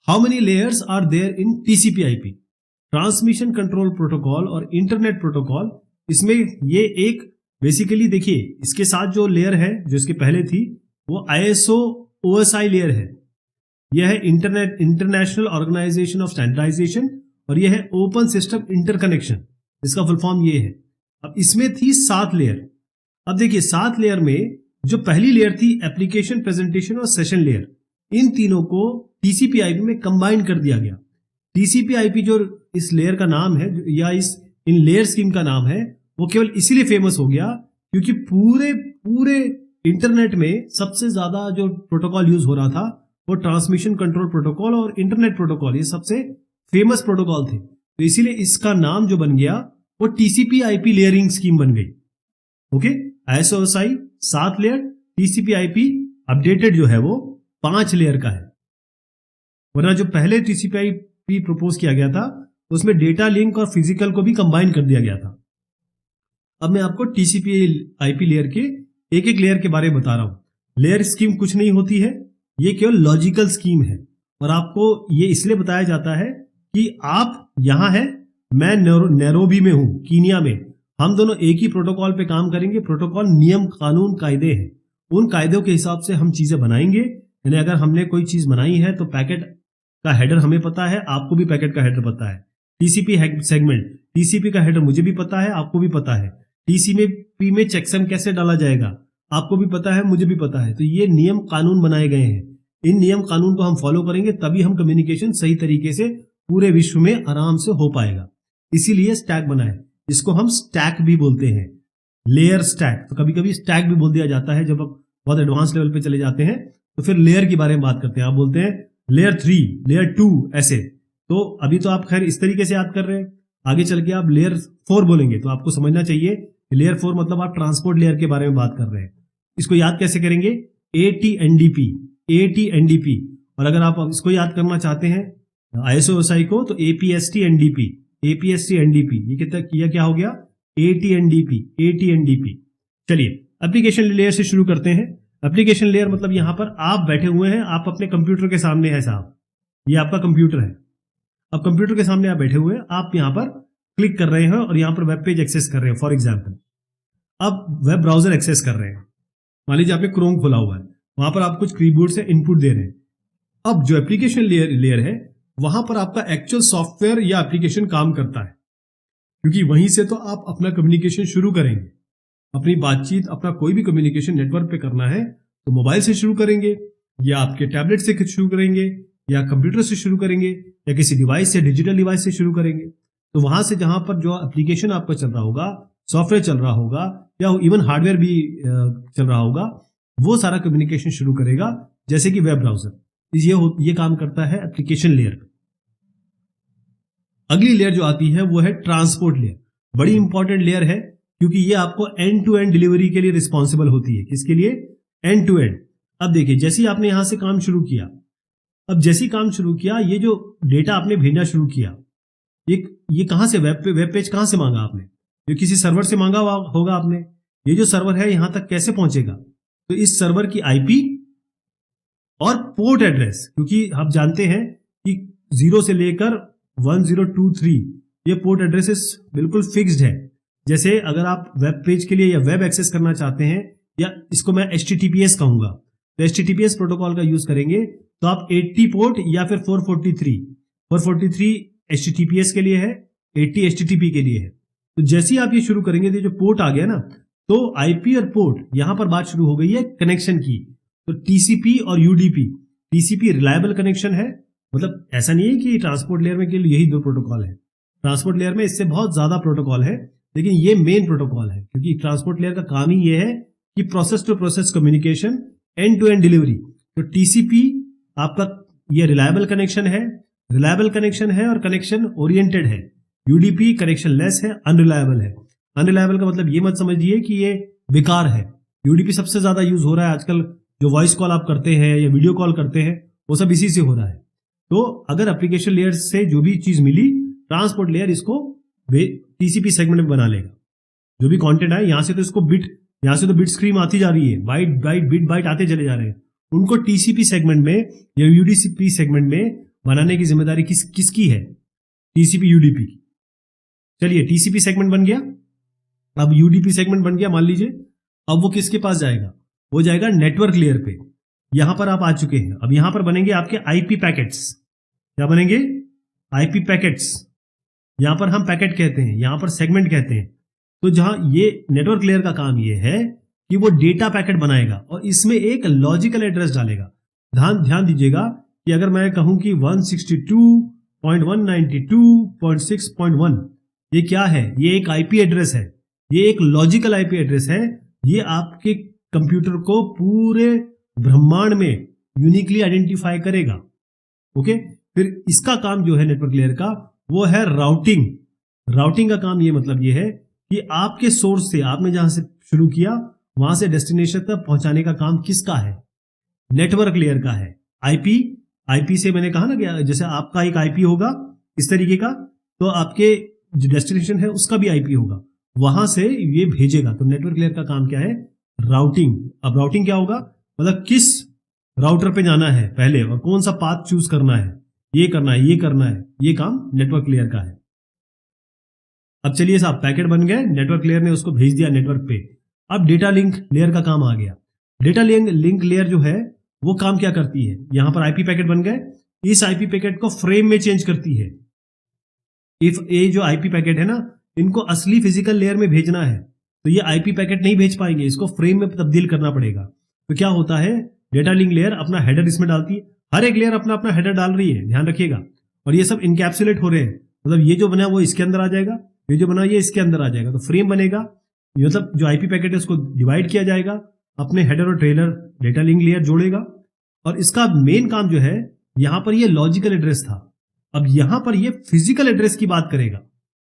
How many layers are there in TCP/IP? Transmission control protocol और internet protocol, इसमें ये एक बेसिकली देखिए इसके साथ जो लेयर है जो इसके पहले थी वो ISO OSI लेयर है। यह है इंटरनेशनल ऑर्गेनाइजेशन ऑफ स्टैंडर्डाइजेशन और यह है ओपन सिस्टम इंटरकनेक्शन, इसका फुल फॉर्म ये है। अब इसमें थी 7 लेयर। अब देखिए 7 लेयर में जो पहली लेयर थी एप्लीकेशन प्रेजेंटेशन और सेशन लेयर, इन तीनों को TCP/IP में कंबाइन कर दिया गया। TCP/IP जो इस लेयर का नाम है या इन लेयर स्कीम का नाम है वो केवल इसीलिए फेमस हो गया क्योंकि पूरे इंटरनेट में सबसे ज्यादा जो प्रोटोकॉल यूज हो रहा था वो ट्रांसमिशन कंट्रोल प्रोटोकॉल और इंटरनेट प्रोटोकॉल, ये सबसे फेमस प्रोटोकॉल थे। तो इसीलिए इसका नाम जो बन गया वो TCP/IP लेयरिंग स्कीम बन गई। Okay, ISO OSI 7 layer, TCP/IP updated जो है वो 5 लेयर का है। वरना जो पहले TCP/IP प्रपोज किया गया था उसमें डेटा लिंक और फिजिकल को भी कंबाइन कर दिया गया था। अब मैं आपको TCP/IP लेयर के एक एक लेयर के बारे में बता रहा हूं। लेयर स्कीम कुछ नहीं होती है, ये केवल लॉजिकल स्कीम है और आपको ये इसलिए बताया जाता है कि आप यहां हैं, मैं नैरोबी में हूं, कीनिया में, हम दोनों एक ही प्रोटोकॉल पे काम करेंगे। प्रोटोकॉल नियम कानून कायदे हैं, उन कायदों के हिसाब से हम चीजें बनाएंगे। यानी अगर हमने कोई चीज बनाई है तो पैकेट का हेडर हमें पता है, आपको भी पैकेट का हेडर पता है। TCP सेगमेंट, TCP का हेडर मुझे भी पता है, आपको भी पता है। TCP में चेकसम कैसे डाला जाएगा आपको भी पता है, मुझे भी पता है। तो ये नियम कानून बनाए गए हैं, इन नियम कानून को हम फॉलो करेंगे तभी हम कम्युनिकेशन सही तरीके से पूरे विश्व में आराम से हो पाएगा। इसीलिए स्टैक बना है, इसको हम स्टैक भी बोलते हैं, लेयर स्टैक। तो कभी कभी स्टैक भी बोल दिया जाता है जब आप बहुत एडवांस लेवल पे चले जाते हैं तो फिर लेयर के बारे में बात करते हैं, आप बोलते हैं लेयर 3, लेयर 2 ऐसे। तो अभी तो आप खैर इस तरीके से याद कर रहे हैं, आगे चल के आप लेयर 4 बोलेंगे तो आपको समझना चाहिए लेयर 4 मतलब आप ट्रांसपोर्ट लेयर के बारे में बात कर रहे हैं। इसको याद कैसे करेंगे? AT&DP, AT&DP। और अगर आप इसको याद करना चाहते हैं ISO OSI को तो APST&DP, APST&DP। ये कितना क्या हो गया? AT&DP, AT&DP। चलिए एप्लीकेशन लेयर से शुरू करते हैं। एप्लीकेशन लेयर मतलब यहां पर आप बैठे हुए हैं, आप अपने कंप्यूटर के सामने है साहब, ये आपका कंप्यूटर है। अब कंप्यूटर के सामने आप बैठे हुए हैं, आप यहां पर क्लिक कर रहे हैं और यहां पर वेब पेज एक्सेस कर रहे हैं। फॉर एग्जांपल अब वेब ब्राउजर एक्सेस कर रहे हैं, मान लीजिए आपने क्रोम खोला हुआ है, वहां पर आप कुछ कीबोर्ड से इनपुट दे रहे हैं। अब जो एप्लीकेशन लेयर है वहां पर आपका एक्चुअल सॉफ्टवेयर या एप्लीकेशन काम करता है, क्योंकि वहीं से तो आप अपना कम्युनिकेशन शुरू करेंगे। अपनी बातचीत, अपना कोई भी कम्युनिकेशन नेटवर्क पे करना है तो मोबाइल से शुरू करेंगे या आपके टैबलेट से शुरू करेंगे या कंप्यूटर से शुरू करेंगे या किसी डिवाइस से, डिजिटल डिवाइस से शुरू करेंगे। तो वहां से जहां पर जो एप्लीकेशन आपका चल रहा होगा, सॉफ्टवेयर चल रहा होगा या इवन हार्डवेयर भी चल रहा होगा, वो सारा कम्युनिकेशन शुरू करेगा। जैसे कि वेब ब्राउजर ये काम करता है एप्लीकेशन लेयर। अगली लेयर जो आती है वो है ट्रांसपोर्ट लेयर। बड़ी इंपॉर्टेंट लेयर है क्योंकि ये आपको एंड टू एंड डिलीवरी के लिए रिस्पॉन्सिबल होती है। किसके लिए? End to end. अब देखिए जैसे ही आपने यहां से काम शुरू किया, अब जैसे ही काम शुरू किया, ये जो डेटा आपने भेजना शुरू किया, ये कहां से, वेब पेज कहां से मांगा आपने? ये किसी सर्वर से मांगा होगा आपने। ये जो सर्वर है यहां तक कैसे पहुंचेगा? तो इस सर्वर की IP और पोर्ट एड्रेस, क्योंकि आप जानते हैं कि 0 से लेकर 1023 ये पोर्ट एड्रेसेस बिल्कुल फिक्स्ड है। जैसे अगर आप वेब पेज के लिए या वेब एक्सेस करना चाहते हैं, या इसको मैं HTTPS कहूंगा, तो HTTPS प्रोटोकॉल का यूज करेंगे तो आप 80 पोर्ट या फिर 443 HTTPS के लिए है, 80 HTTP के लिए है। तो जैसे ही आप ये शुरू करेंगे तो जो पोर्ट आ गया ना, तो IP और पोर्ट यहां पर बात शुरू हो गई है कनेक्शन की। तो TCP और UDP, TCP रिलायबल कनेक्शन है, मतलब ऐसा नहीं है कि ट्रांसपोर्ट लेयर में केवल यही 2 प्रोटोकॉल है। ट्रांसपोर्ट लेयर में इससे बहुत ज्यादा प्रोटोकॉल है, लेकिन ये मेन प्रोटोकॉल है क्योंकि ट्रांसपोर्ट लेयर का काम ही ये है कि process to process communication, end to end delivery. तो TCP आपका ये रिलायबल कनेक्शन है और कनेक्शन ओरिएंटेड है। UDP कनेक्शन लेस है, अनरिलायबल है। अनरिलायबल का मतलब ये मत समझिए कि ये बेकार है। UDP सबसे ज्यादा यूज हो रहा है आजकल, जो वॉइस कॉल आप करते हैं या वीडियो कॉल करते हैं वो सब इसी से हो रहा है। तो अगर एप्लीकेशन लेयर से जो भी चीज मिली, ट्रांसपोर्ट लेयर इसको TCP सेगमेंट में बना लेगा। जो भी कंटेंट है यहां से तो इसको यहां से तो बिट स्ट्रीम आती जा रही है, बिट बाइट आते चले जा रहे हैं, उनको TCP सेगमेंट में या UDP सेगमेंट में बनाने की जिम्मेदारी किसकी है? टीसीपी यूडीपी की। चलिए टीसीपी सेगमेंट बन गया, अब यूडीपी सेगमेंट बन गया मान लीजिए। अब वो किसके पास जाएगा? वो जाएगा नेटवर्क लेयर पे। यहां पर आप आ चुके हैं। अब यहां पर बनेंगे आपके आईपी पैकेट्स। क्या बनेंगे? IP packets. यहां पर हम पैकेट कहते हैं, यहां पर सेगमेंट कहते हैं। तो जहां ये नेटवर्क लेयर का काम ये है कि वो डेटा पैकेट बनाएगा और इसमें एक लॉजिकल एड्रेस डालेगा। ध्यान दीजिएगा कि अगर मैं कहूं कि 162.192.6.1 ये क्या है? ये एक आईपी एड्रेस है, ये एक लॉजिकल आईपी एड्रेस है। ये आपके कंप्यूटर को पूरे ब्रह्मांड में यूनिकली आइडेंटिफाई करेगा। ओके, फिर इसका काम जो है नेटवर्क लेयर का वो है राउटिंग। राउटिंग का काम ये मतलब ये है कि आपके सोर्स से, आपने जहां से शुरू किया वहां से डेस्टिनेशन तक पहुंचाने का काम किसका है? नेटवर्क लेयर का है। आईपी से मैंने कहा ना कि जैसे आपका एक आईपी होगा इस तरीके का, तो आपके जो डेस्टिनेशन है उसका भी आईपी होगा, वहां से ये भेजेगा। तो नेटवर्क लेयर का काम क्या है? राउटिंग। अब राउटिंग क्या होगा? मतलब किस राउटर पे जाना है पहले और कौन सा पाथ चूज करना है, ये करना है, ये करना है, ये काम नेटवर्क लेयर का है। अब चलिए साहब, पैकेट बन गए, नेटवर्क लेयर ने उसको भेज दिया नेटवर्क पे। अब डेटा लिंक लेयर का काम आ गया। डेटा लिंक लेयर जो है वो काम क्या करती है? यहां पर आईपी पैकेट बन गए, इस आईपी पैकेट को फ्रेम में चेंज करती है। इफ ये जो आईपी पैकेट है ना, इनको असली फिजिकल लेयर में भेजना है तो ये आईपी पैकेट नहीं भेज पाएंगे, इसको फ्रेम में तब्दील करना पड़ेगा। तो क्या होता है? डेटा लिंक लेयर अपना हेडर इसमें डालती है। हर एक लेयर अपना अपना हेडर डाल रही है, ध्यान रखिएगा। और ये सब इनकैप्सुलेट हो रहे हैं, मतलब ये जो बना वो इसके अंदर आ जाएगा, ये जो बना ये इसके अंदर आ जाएगा। तो फ्रेम बनेगा, मतलब जो आईपी पैकेट है उसको डिवाइड किया जाएगा, अपने हेडर और ट्रेलर डेटा लिंक लेयर जोड़ेगा। और इसका मेन काम जो है, यहां पर ये लॉजिकल एड्रेस था, अब यहां पर ये फिजिकल एड्रेस की बात करेगा।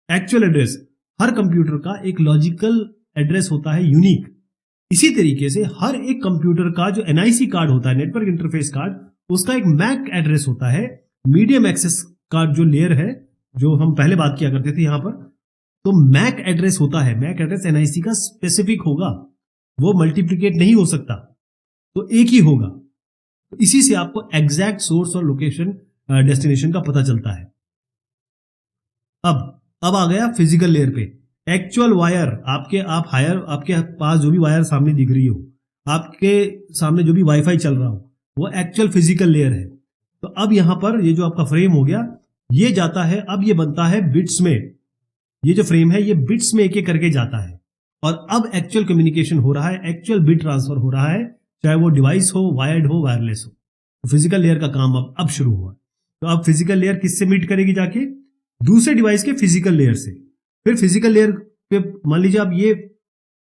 एक्चुअल एड्रेस, हर कंप्यूटर का एक लॉजिकल एड्रेस होता है, यूनिक। इसी तरीके से हर एक कंप्यूटर का जो एनआईसी कार्ड होता है, नेटवर्क इंटरफेस कार्ड, उसका एक मैक एड्रेस होता है। मीडियम एक्सेस कार्ड जो लेयर है, जो हम पहले बात किया करते थे यहां पर, तो मैक एड्रेस होता है। मैक एड्रेस एनआईसी का स्पेसिफिक होगा, वो मल्टीप्लिकेट नहीं हो सकता, तो एक ही होगा। तो इसी से आपको एग्जैक्ट सोर्स और लोकेशन डेस्टिनेशन का पता चलता है। अब आ गया फिजिकल लेयर पे। एक्चुअल वायर, आपके पास जो भी वायर सामने दिख रही हो, आपके सामने जो भी वाईफाई चल रहा हो, वो एक्चुअल फिजिकल लेयर है। तो अब यहां पर ये जो आपका फ्रेम हो गया, ये जाता है, अब ये बनता है बिट्स में। ये जो फ्रेम है ये बिट्स में एक एक करके जाता है और अब एक्चुअल कम्युनिकेशन हो रहा है, एक्चुअल बिट ट्रांसफर हो रहा है, चाहे वो डिवाइस हो, वायर्ड हो, वायरलेस हो। तो फिजिकल लेयर का काम अब शुरू हुआ। तो अब फिजिकल लेयर किससे मीट करेगी? जाके दूसरे डिवाइस के फिजिकल लेयर से। फिर फिजिकल लेयर पे मान लीजिए अब ये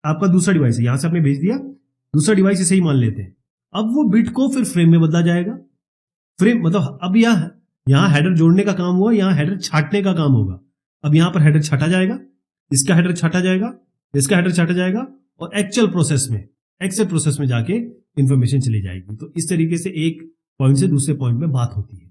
आपका दूसरा डिवाइस है, यहां से आपने भेज दिया, दूसरा डिवाइस इसे ही मान लेते हैं। अब वो बिट को फिर फ्रेम में बदला जाएगा। फ्रेम मतलब अब यहां हेडर जोड़ने का काम हुआ, यहां हेडर छाटने का काम होगा। अब यहां पर हेडर छाटा जाएगा, इसका हेडर छाटा जाएगा, इसका हेडर छाटा जाएगा और एक्चुअल प्रोसेस में जाके इंफॉर्मेशन चली जाएगी। तो इस तरीके से एक पॉइंट से दूसरे पॉइंट में बात होती है।